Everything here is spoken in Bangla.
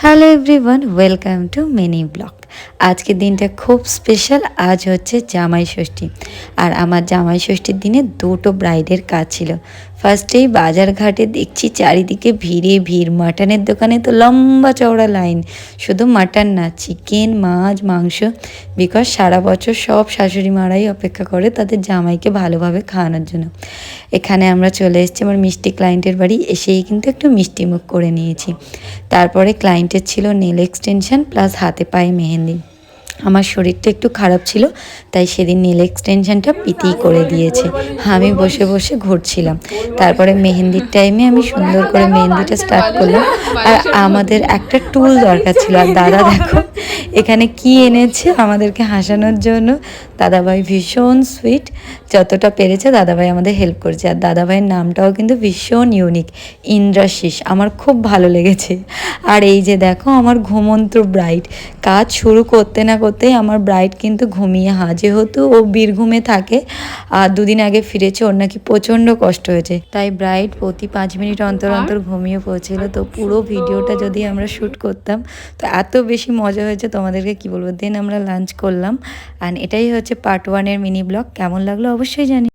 Hello everyone, welcome to mini blog. আজকের দিনটা খুব স্পেশাল। আজ হচ্ছে জামাই ষষ্ঠী, আর আমার জামাই ষষ্ঠীর দিনে দুটো ব্রাইডের কাজ ছিল। ফার্স্টেই বাজার ঘাটে দেখছি চারিদিকে ভিড়ে ভিড়, মাটনের দোকানে তো লম্বা চওড়া লাইন। শুধু মাটন না, চিকেন, মাছ, মাংস, বিকজ সারা বছর সব শাশুড়ি মারাই অপেক্ষা করে তাদের জামাইকে ভালোভাবে খাওয়ানোর জন্য। এখানে আমরা চলে এসেছি আমার মিষ্টি ক্লায়েন্টের বাড়ি, এসেই কিন্তু একটু মিষ্টি মুখ করে নিয়েছি। তারপরে ক্লায়েন্টের ছিল নেল এক্সটেনশন প্লাস হাতে পায়ে মেহেন্দি। আমার শরীরটা একটু খারাপ ছিল, তাই সেদিন নেল এক্সটেনশনটা পিতেই করে দিয়েছে। আমি বসে বসে ঘুরছিলাম। তারপরে মেহেন্দির টাইমে আমি সুন্দর করে মেহেন্দিটা স্টার্ট করলাম। আর আমাদের একটা টুল দরকার ছিল, আর দাদা দেখো এখানে কি এনেছে আমাদেরকে হাসানোর জন্য। দাদাভাই ভীষণ সুইট, যতটা পেরেছে দাদাভাই আমাদের হেল্প করেছে। আর দাদাভাইয়ের নামটাও কিন্তু ভীষণ ইউনিক, ইন্দ্রাশিস, আমার খুব ভালো লেগেছে। আর এই যে দেখো আমার ঘুমন্ত ব্রাইড, কাজ শুরু করতে না করতেই আমার ব্রাইড কিন্তু ঘুমিয়ে যেহেতু ও বীরভূমে থাকে আর দুদিন আগে ফিরেছে, ওর নাকি প্রচণ্ড কষ্ট হয়েছে, তাই ব্রাইড প্রতি 5 মিনিট অন্তর অন্তর ঘুমিয়ে পড়ছিল। তো পুরো ভিডিওটা যদি আমরা শ্যুট করতাম তো এত বেশি মজা হয়েছে, তোমাদেরকে কি বলবো। দেন আমরা লাঞ্চ করলাম, অ্যান্ড এটাই হচ্ছে পার্ট 1 এর মিনি ব্লগ। কেমন লাগলো অবশ্যই জানি।